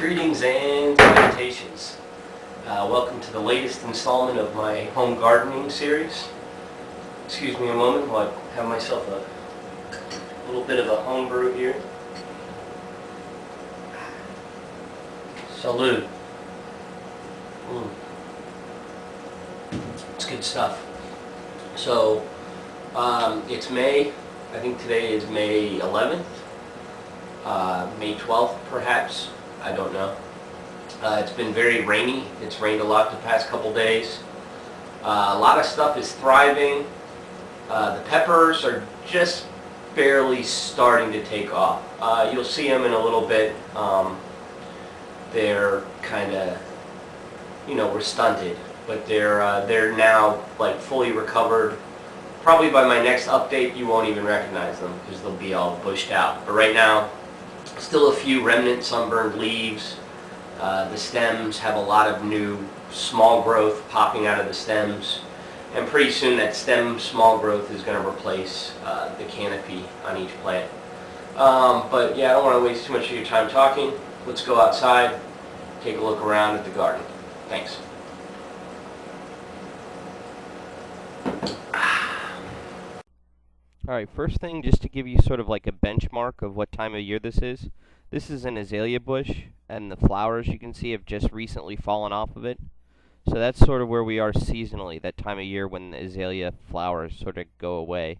Greetings and salutations. Welcome to the latest installment of my home gardening series. Excuse me a moment while I have myself a little bit of a home brew here. Salud. It's good stuff. So, it's May. I think today is May 11th. May 12th, perhaps. I don't know. It's been very rainy. It's rained a lot the past couple days. A lot of stuff is thriving. The peppers are just barely starting to take off. You'll see them in a little bit. They're kind of, we're stunted, but they're now like fully recovered. Probably by my next update, you won't even recognize them because they'll be all bushed out. But right now, still a few remnant sunburned leaves. The stems have a lot of new small growth popping out of the stems. And pretty soon that stem small growth is going to replace the canopy on each plant. But yeah, I don't want to waste too much of your time talking. Let's go outside, take a look around at the garden. Thanks. Alright, first thing, just to give you sort of like a benchmark of what time of year this is. This is an azalea bush, and the flowers you can see have just recently fallen off of it. So that's sort of where we are seasonally, that time of year when the azalea flowers sort of go away.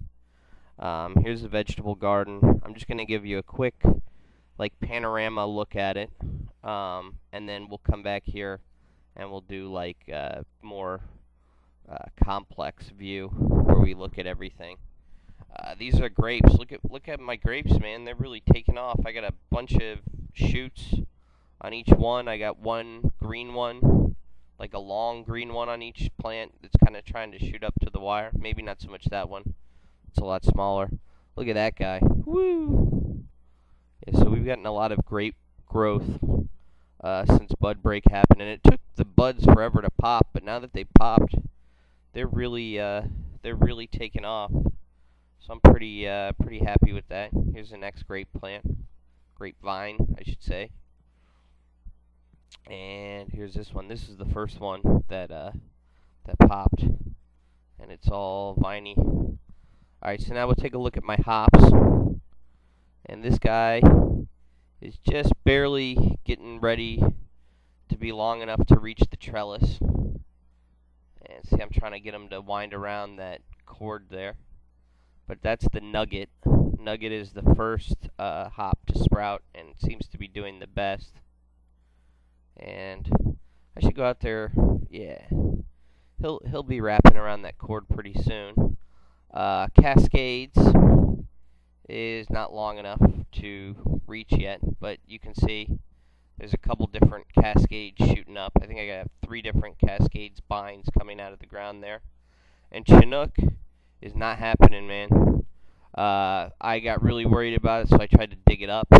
Here's the vegetable garden. I'm just going to give you a quick like panorama look at it, and then we'll come back here and we'll do like a more complex view where we look at everything. These are grapes. Look at my grapes, man. They're really taking off. I got a bunch of shoots on each one. I got one green one, like a long green one on each plant that's kind of trying to shoot up to the wire. Maybe not so much that one. It's a lot smaller. Look at that guy. Woo! Yeah, so we've gotten a lot of grape growth since bud break happened, and it took the buds forever to pop, but now that they popped, they're really taking off. So I'm pretty happy with that. Here's the next grape plant, grapevine, I should say. And here's this one. This is the first one that popped, and it's all viney. All right, so now we'll take a look at my hops, and this guy is just barely getting ready to be long enough to reach the trellis. And see, I'm trying to get him to wind around that cord there. But that's the nugget. Nugget is the first hop to sprout and seems to be doing the best. And I should go out there. Yeah, he'll be wrapping around that cord pretty soon. Cascades is not long enough to reach yet, but you can see there's a couple different cascades shooting up. I think I got 3 different cascade spines coming out of the ground there. And Chinook is not happening, man. I got really worried about it, so I tried to dig it up,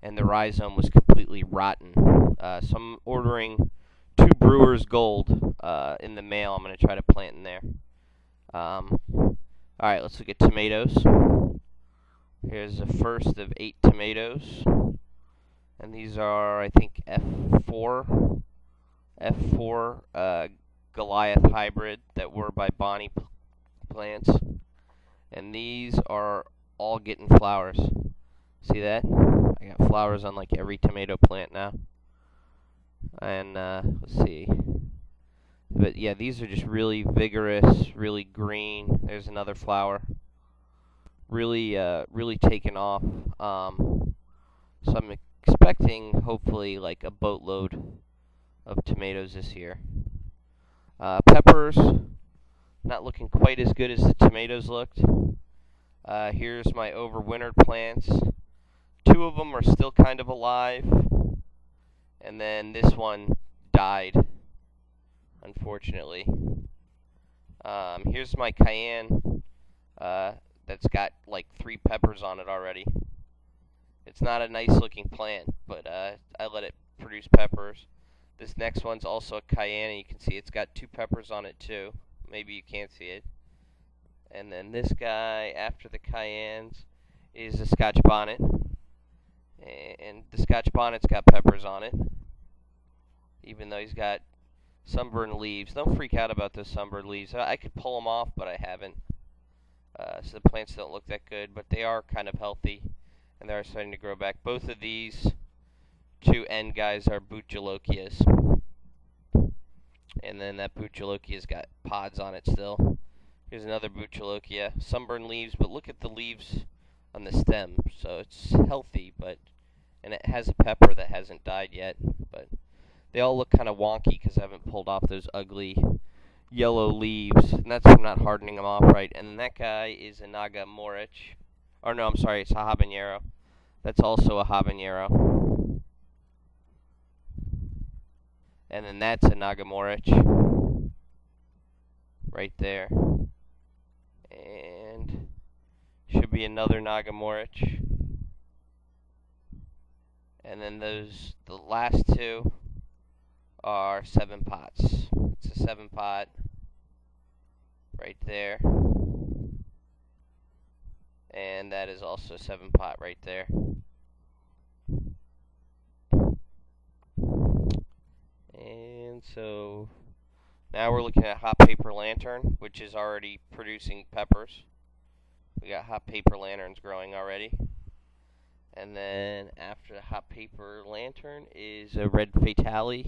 and the rhizome was completely rotten. So I'm ordering 2 Brewer's Gold in the mail. I'm going to try to plant in there. Alright, let's look at tomatoes. Here's the first of 8 tomatoes. And these are, I think, F4 Goliath hybrid that were by Bonnie plants, and these are all getting flowers. See that? I got flowers on like every tomato plant now. And let's see. But yeah, these are just really vigorous, really green. There's another flower. Really taking off. So I'm expecting hopefully like a boatload of tomatoes this year. Peppers, not looking quite as good as the tomatoes looked. Here's my overwintered plants. 2 of them are still kind of alive, and then this one died, unfortunately. Here's my cayenne that's got like 3 peppers on it already. It's not a nice looking plant, but I let it produce peppers. This next one's also a cayenne, and you can see it's got 2 peppers on it too. Maybe you can't see it. And then this guy, after the cayennes, is a Scotch bonnet. And the Scotch bonnet's got peppers on it. even though he's got sunburned leaves. Don't freak out about those sunburned leaves. I could pull them off, but I haven't. So the plants don't look that good, but they are kind of healthy, and they are starting to grow back. Both of these two end guys are Bucolokias, and then that Bucolokia's got pods on it still. Here's another Bucolokia, sunburned leaves, but look at the leaves on the stem. So it's healthy, and it has a pepper that hasn't died yet, but they all look kind of wonky because I haven't pulled off those ugly yellow leaves, and that's from not hardening them off right. And then that guy is a Nagamorich, or no, I'm sorry, it's a habanero. That's also a habanero. And then that's a Nagamorich right there. And should be another Nagamorich. And then the last two are 7 pots. It's a 7 pot right there. And that is also a 7 pot right there. And so now we're looking at hot paper lantern, which is already producing peppers. We got hot paper lanterns growing already. And then after the hot paper lantern is a red fatale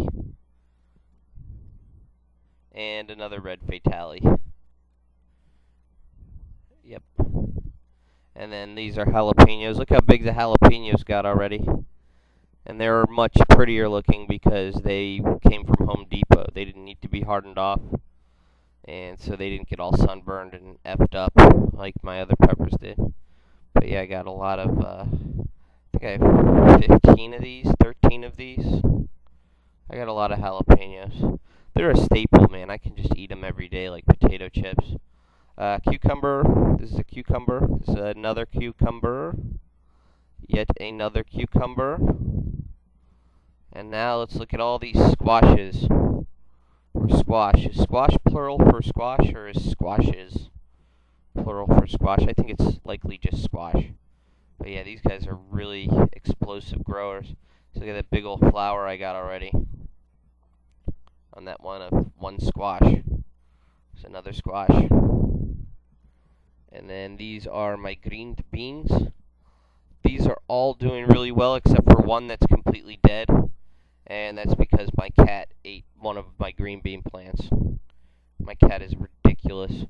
and another red fatale. Yep. And then these are jalapenos. Look how big the jalapenos got already. And they're much prettier looking because they came from Home Depot. They didn't need to be hardened off. And so they didn't get all sunburned and effed up like my other peppers did. But yeah, I got a lot of, I think I have 15 of these, 13 of these. I got a lot of jalapenos. They're a staple, man. I can just eat them every day like potato chips. Cucumber. This is a cucumber. This is another cucumber. Yet another cucumber. And now let's look at all these squashes. Or squash. Is squash plural for squash, or is squashes plural for squash? I think it's likely just squash. But yeah, these guys are really explosive growers. So look at that big old flower I got already on that one of one squash. There's another squash. And then these are my green beans. These are all doing really well except for one that's completely dead. And that's because my cat ate one of my green bean plants. My cat is ridiculous.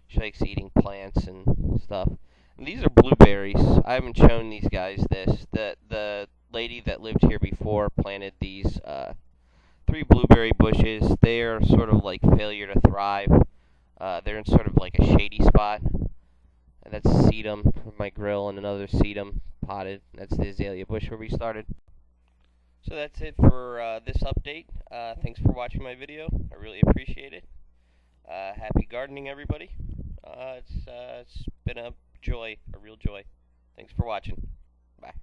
She likes eating plants and stuff. And these are blueberries. I haven't shown these guys this. The lady that lived here before planted these 3 blueberry bushes. They are sort of like failure to thrive. They're in sort of like a shady spot. And that's sedum from my grill, and another sedum potted. That's the azalea bush where we started. So that's it for this update. Thanks for watching my video. I really appreciate it. Happy gardening, everybody. It's been a joy, a real joy. Thanks for watching. Bye.